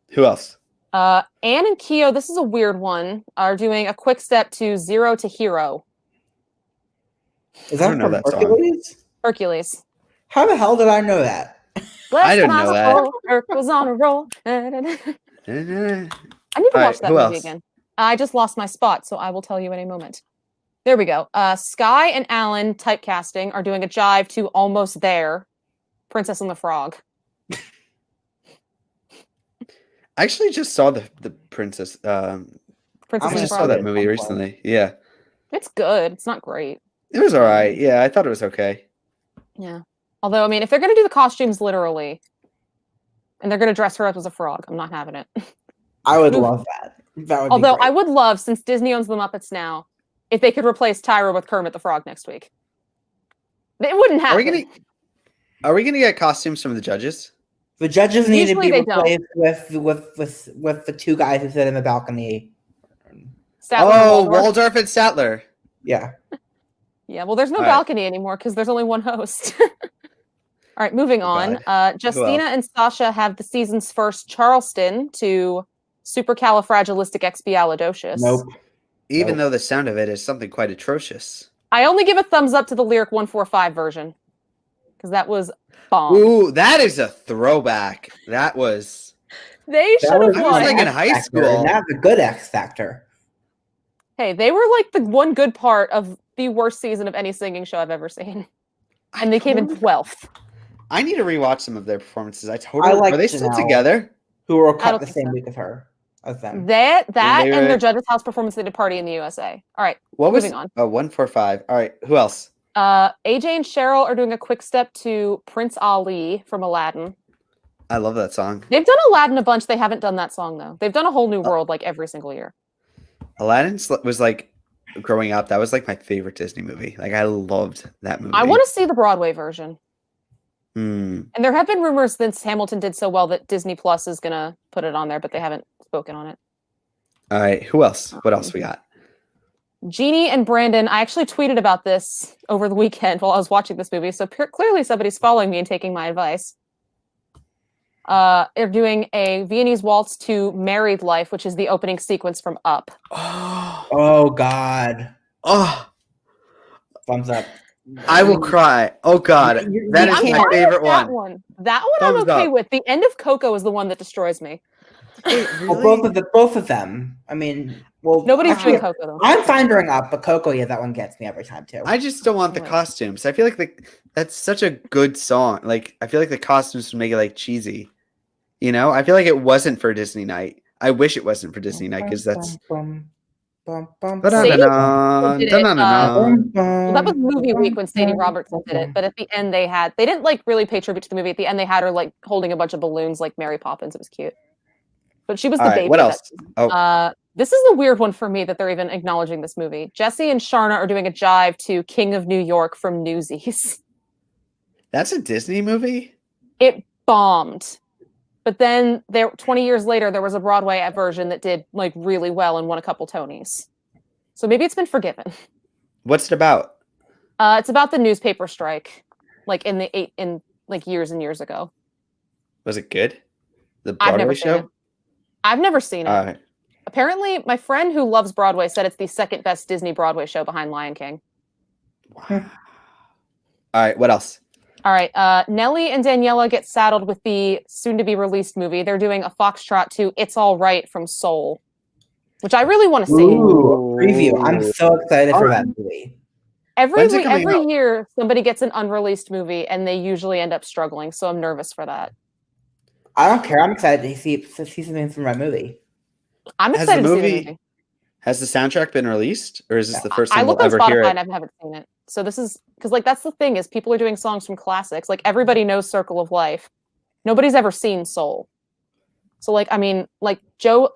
Who else? Anne and Keo, this is a weird one, are doing a quick step to Zero to Hero. Is I that don't know from that song. Hercules? Hercules. How the hell did I know that? Bless didn't my know that. soul, Herc was on a roll. I need to All watch right, that who movie else? again. I just lost my spot, so I will tell you in a moment. There we go. Sky and Alan, typecasting, are doing a jive to Almost There, Princess and the Frog. I actually just saw the Princess. Princess I and the just Frog. saw that at movie some recently. Yeah, It's good. It's not great. it was all right. Yeah, I thought it was okay. Yeah. Although, I mean, if they're going to do the costumes literally, and they're going to dress her up as a frog, I'm not having it. I would Oof. love that. That would Although be great. I would love, since Disney owns the Muppets now, if they could replace Tyra with Kermit the Frog next week. It wouldn't Are we happen. gonna get costumes from the judges? The judges need to Usually be they don't. replaced with the two guys who sit in the balcony. Statler and Oh, Waldorf. Waldorf and Statler. Yeah. Yeah, well, there's no All right. balcony anymore because there's only one host. All right, moving on. Justina and Sasha have the season's first Charleston to Supercalifragilisticexpialidocious. Nope. Even Nope. though the sound of it is something quite atrocious. I only give a thumbs up to the lyric 145 version because that was bomb. Ooh, that is a throwback. That was. They That should have was I was won. like in X high Factor, school. and that's a good X Factor. Hey, they were like the one good part of the worst season of any singing show I've ever seen. And they came in 12th. I need to rewatch some of their performances. I Are like they still Janelle. together? Who were I cut don't the think same so. week as her. As them. That they and were- their Judges House performance they did Party in the USA. All right, What was moving on. Oh, 145. All right, who else? AJ and Cheryl are doing a quick step to Prince Ali from Aladdin. I love that song. They've done Aladdin a bunch. They haven't done that song though. They've done A Whole New World like every single year. Aladdin was like growing up. That was like my favorite Disney movie. Like I loved that movie. I want to see the Broadway version. Hmm. And there have been rumors since Hamilton did so well that Disney Plus is gonna put it on there, but they haven't spoken on it. All right, who else? What else we got? Jeannie and Brandon, I actually tweeted about this over the weekend while I was watching this movie, so clearly somebody's following me and taking my advice. They're doing a Viennese waltz to Married Life, which is the opening sequence from Up. Oh God. Oh, Thumbs up. I will cry. Oh God, that is I'm my fine with favorite that one. That one I'm Thumbs okay up. with. The end of Coco is the one that destroys me. Wait, Well, really? both of them. I mean, well, Nobody's actually, doing Coco though. I'm fine during Up, but Coco, yeah, that one gets me every time too. I just don't want the Right. costumes. I feel like that's such a good song. Like I feel like the costumes would make it like cheesy. You know, I feel like it wasn't for Disney night. I wish it wasn't for Disney night because that's. Sadie Da-da-da-da, did it, da-da-da-da. Well, that was movie week when Sadie Robertson did it, but at the end they didn't like really pay tribute to the movie. At the end they had her like holding a bunch of balloons like Mary Poppins. It was cute. But she was the All right, baby. what that else? season. Oh, This is the weird one for me that they're even acknowledging this movie. Jesse and Sharna are doing a jive to King of New York from Newsies. that's a Disney movie? It bombed. But then 20 years later, there was a Broadway version that did like really well and won a couple Tonys. So maybe it's been forgiven. What's it about? It's about the newspaper strike, like in years and years ago. Was it good? The I've Broadway never seen it. show? I've never seen it. All right. Apparently, my friend who loves Broadway said it's the second best Disney Broadway show behind Lion King. All right, what else? All right, Nelly and Daniela get saddled with the soon-to-be-released movie. They're doing a Foxtrot to It's All Right from Soul, which I really want to see. Ooh, preview. I'm so excited for that movie. When's it coming Every out? year, somebody gets an unreleased movie, and they usually end up struggling, so I'm nervous for that. I don't care. I'm excited to see something from that movie. I'm Has excited the to see the movie- movie. Has the soundtrack been released, or is this the first I time we'll looked on ever Spotify hear and it? I haven't seen it. So this is because like that's the thing is people are doing songs from classics. Like everybody knows Circle of Life. Nobody's ever seen Soul. So like I mean like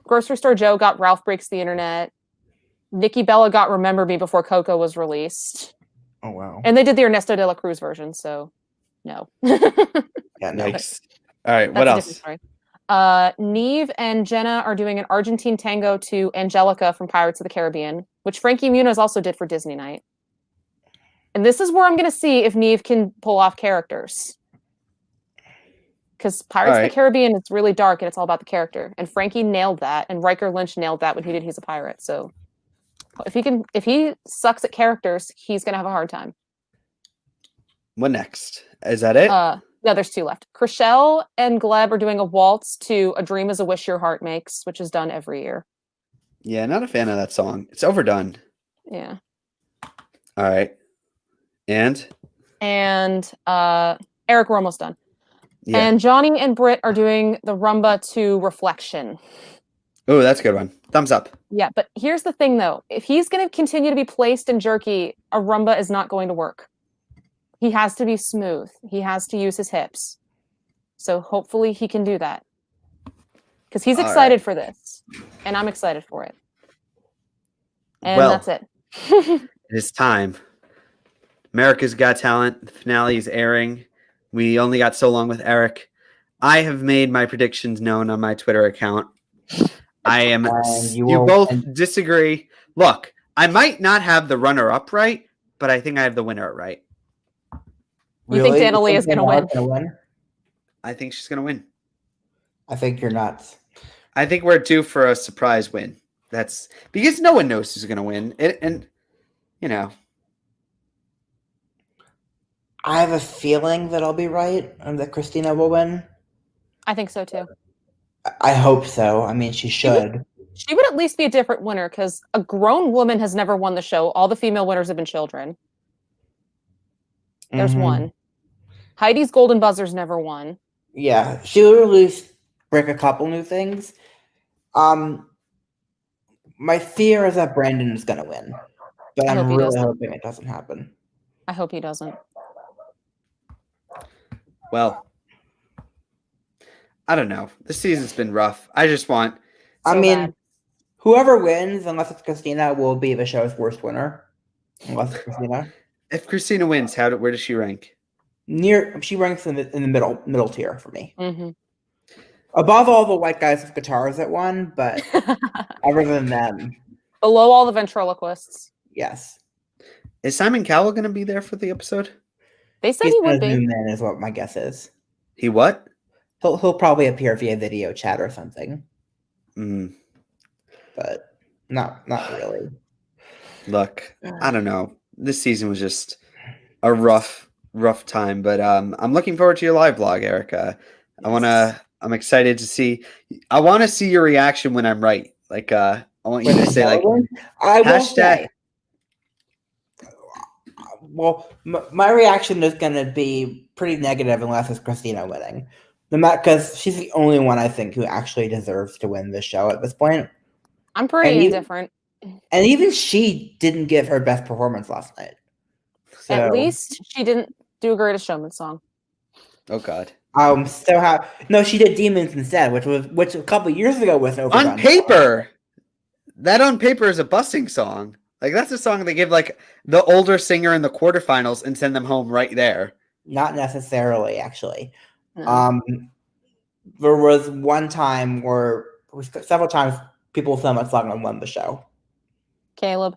Grocery Store Joe got Ralph Breaks the Internet. Nikki Bella got Remember Me before Coco was released. Oh wow. And they did the Ernesto de la Cruz version, so no. Yeah, no. Nice. All right, That's what a else? different story. Neve and Jenna are doing an Argentine tango to Angelica from Pirates of the Caribbean, which Frankie Muniz also did for Disney Night. And this is where I'm going to see if Neve can pull off characters. because Pirates of Alright. the Caribbean is really dark and it's all about the character. And Frankie nailed that, and Riker Lynch nailed that when he did He's a Pirate. So if he sucks at characters, he's gonna have a hard time. What next? Is that it? No, there's 2 left. Krishell and Gleb are doing a waltz to A Dream Is a Wish Your Heart Makes, which is done every year. Yeah, not a fan of that song. It's overdone. Yeah. All right. And Eric, we're almost done. yeah. And Johnny and Brit are doing the rumba to Reflection. Oh, that's a good one. Thumbs up. Yeah, but here's the thing, though. If he's going to continue to be placed in jerky, a rumba is not going to work. He has to be smooth. He has to use his hips. So hopefully he can do that. Because he's excited for this. And I'm excited for it. And that's it. It is time. America's Got Talent. The finale is airing. We only got so long with Eric. I have made my predictions known on my Twitter account. I am. You both disagree. Look, I might not have the runner-up right, but I think I have the winner right. You think Danalee is going to win? I think she's going to win. I think you're nuts. I think we're due for a surprise win. That's because no one knows who's going to win. And you know. I have a feeling that I'll be right and that Christina will win. I think so, too. I hope so. I mean, she should. She would at least be a different winner because a grown woman has never won the show. All the female winners have been children. There's one. Heidi's Golden Buzzer's never won. Yeah, she will at least break a couple new things. My fear is that Brandon is going to win, but I'm really hoping it doesn't happen. I hope he doesn't. Well, I don't know. This season's been rough. I just want. Whoever wins, unless it's Christina, will be the show's worst winner. Unless it's Christina. If Christina wins, where does she rank? She ranks in the middle tier for me. Mm-hmm. Above all the white guys with guitars that won, but other than them, below all the ventriloquists. Yes. Is Simon Cowell going to be there for the episode? They said he would be. Zoom in is what my guess is. He what? He'll probably appear via video chat or something. But not really. Look, I don't know. This season was just a rough time, but I'm looking forward to your live blog, Erica. Yes. I'm excited to see. I want to see your reaction when I'm right. Like, I want you to say like hashtag. Well, my reaction is going to be pretty negative unless it's Christina winning. Because she's the only one I think who actually deserves to win this show at this point. I'm pretty indifferent. And even she didn't give her best performance last night. So, at least she didn't do a Greatest Showman song. Oh God. So happy. No, she did Demons instead, which a couple years ago was overdone. On paper, that On Paper is a busing song. Like that's a song they give like the older singer in the quarterfinals and send them home right there. Not necessarily, actually. No. There was one time several times people film that song and won the show. Caleb,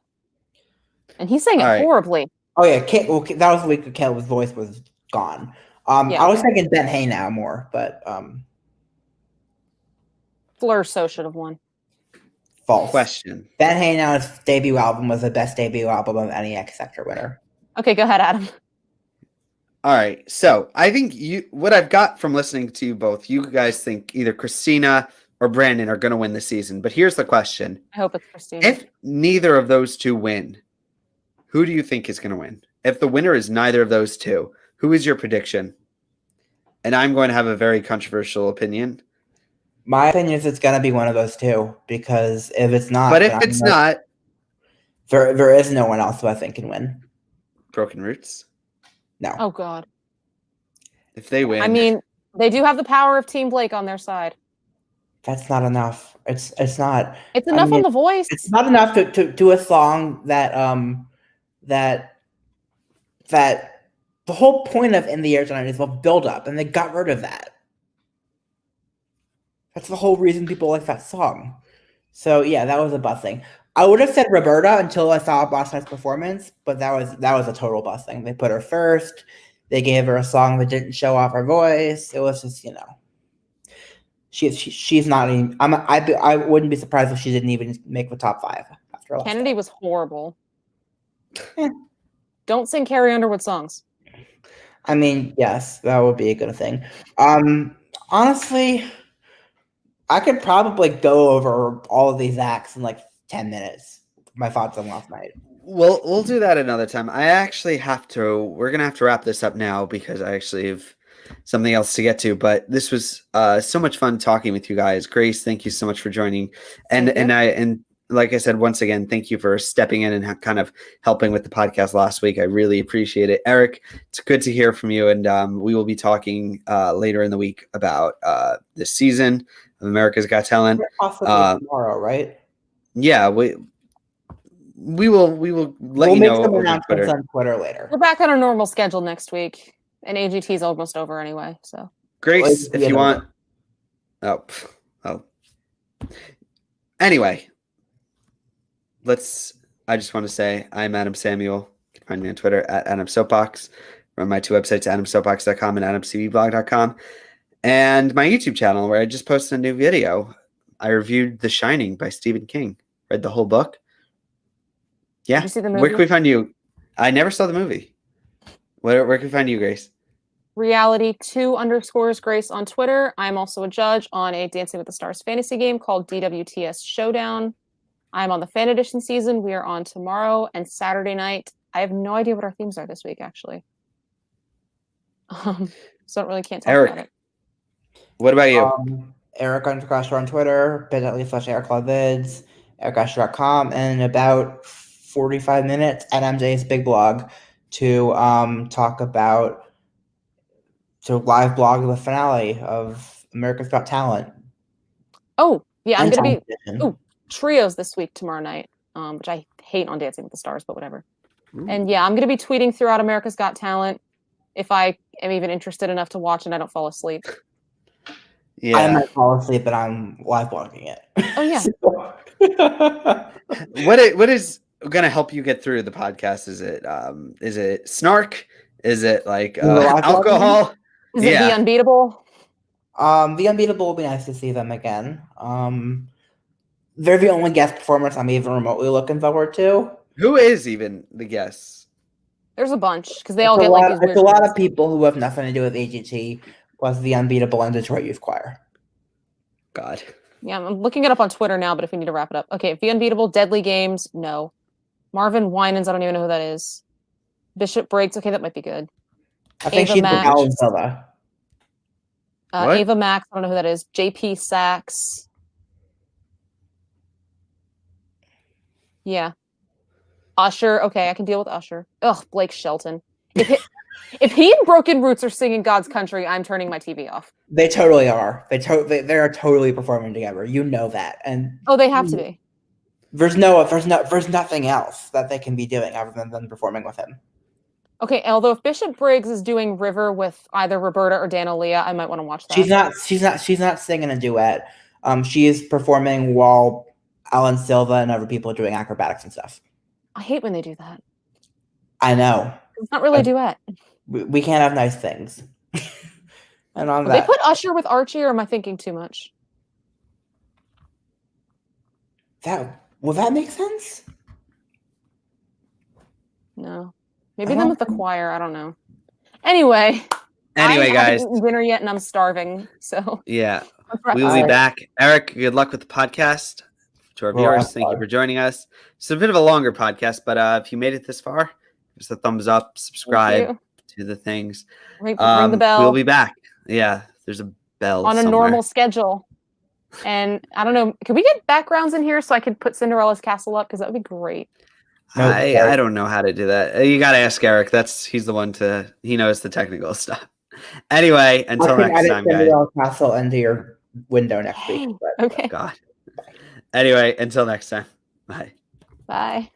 and he sang it horribly. Oh yeah, that was the week Caleb's voice was gone. I was thinking Ben Haynow more, but Fleur So should have won. False. Question. Ben Haynow's debut album was the best debut album of any X Factor winner. Okay, go ahead, Adam. All right, so I think what I've got from listening to you both, you guys think either Christina or Brandon are going to win the season. But here's the question. I hope it's Christina. If neither of those two win, who do you think is going to win? If the winner is neither of those two, who is your prediction? And I'm going to have a very controversial opinion. My opinion is it's going to be one of those two, because if it's not... But if it's not... There is no one else who I think can win. Broken Roots? No. Oh, God. If they win... I mean, they do have the power of Team Blake on their side. That's not enough. It's not... It's enough on The Voice. It's not enough to do a song that the whole point of In the Air Tonight is a build up, and they got rid of that. That's the whole reason people like that song. So yeah, that was a busing. I would have said Roberta until I saw last night's performance, but that was a total busing. They put her first. They gave her a song that didn't show off her voice. It was just, She's not even. I wouldn't be surprised if she didn't even make the top 5 after last Kennedy night. was horrible. Eh. Don't sing Carrie Underwood songs. I mean, yes, that would be a good thing. Honestly, I could probably go over all of these acts in like 10 minutes. My thoughts on last night. We'll do that another time. I actually we're going to have to wrap this up now because I actually have something else to get to, but this was so much fun talking with you guys. Grace, thank you so much for joining. And like I said, once again, thank you for stepping in and kind of helping with the podcast last week. I really appreciate it. Eric, it's good to hear from you. And we will be talking later in the week about this season of America's Got Talent. Possibly tomorrow, right? Yeah, we will let you make know some over announcements Twitter. on Twitter later. We're back on our normal schedule next week, and AGT is almost over anyway. So, Grace, if you want. Oh. Anyway, I just want to say I'm Adam Samuel. You can find me on Twitter at Adam Soapbox. Run my 2 websites, adamsoapbox.com and adamcvblog.com, and my YouTube channel where I just posted a new video. I reviewed The Shining by Stephen King. Read the whole book. Yeah. Did you see the movie? Where can we find you? I never saw the movie. Where can we find you, Grace? Reality2_Grace on Twitter. I'm also a judge on a Dancing with the Stars fantasy game called DWTS Showdown. I'm on the fan edition season. We are on tomorrow and Saturday night. I have no idea what our themes are this week, actually. So I really can't talk about it. What about you? Eric _Asher on Twitter, bit.ly/EricLoveVids, ericasher.com, and in about 45 minutes at MJ's Big Blog to talk about live blog the finale of America's Got Talent. Oh, yeah, I'm going to be trios this week tomorrow night, which I hate on Dancing with the Stars, but whatever. Ooh. And yeah, I'm going to be tweeting throughout America's Got Talent if I am even interested enough to watch and I don't fall asleep. Yeah. I might fall asleep, but I'm live blogging it. Oh, yeah. What is going to help you get through the podcast? Is it snark? Is it like alcohol? Is it The Unbeatable? The Unbeatable will be nice to see them again. They're the only guest performance I'm even remotely looking forward to. Who is even the guests? There's a bunch because they all get like these weird. It's a lot of people who have nothing to do with AGT, plus The Unbeatable and Detroit Youth Choir. God. Yeah, I'm looking it up on Twitter now, but if we need to wrap it up. Okay, The Unbeatable, Deadly Games, no. Marvin Winans, I don't even know who that is. Bishop Briggs, okay, that might be good. I think she's Max, Alan Silva. Ava Max, I don't know who that is. JP Sachs. Yeah. Usher, okay, I can deal with Usher. Ugh, Blake Shelton. If he and Broken Roots are singing God's Country, I'm turning my TV off. They totally are. They are totally performing together. You know that. And they have to be. There's nothing else that they can be doing other than performing with him. Okay, although if Bishop Briggs is doing River with either Roberta or Danalia, I might want to watch that. She's not singing a duet. She is performing while Alan Silva and other people are doing acrobatics and stuff. I hate when they do that. I know. It's not really a duet. We can't have nice things. And on that, they put Usher with Archie, or am I thinking too much? Will that make sense? No. Maybe them with the choir. I don't know. Anyway, guys, I haven't eaten dinner yet, and I'm starving. So yeah, we will be back. Eric, good luck with the podcast. To our viewers, thank you for joining us. It's a bit of a longer podcast, but if you made it this far, give us a thumbs up, subscribe to the things. Ring the bell. We'll be back. Yeah, there's a bell on a normal schedule. And I don't know, can we get backgrounds in here so I could put Cinderella's castle up? Because that would be great. I don't know how to do that. You got to ask Eric. He's the one he knows the technical stuff. Anyway, until next time, guys. Cinderella's castle into your window next week. Okay. God. Anyway, until next time. Bye. Bye.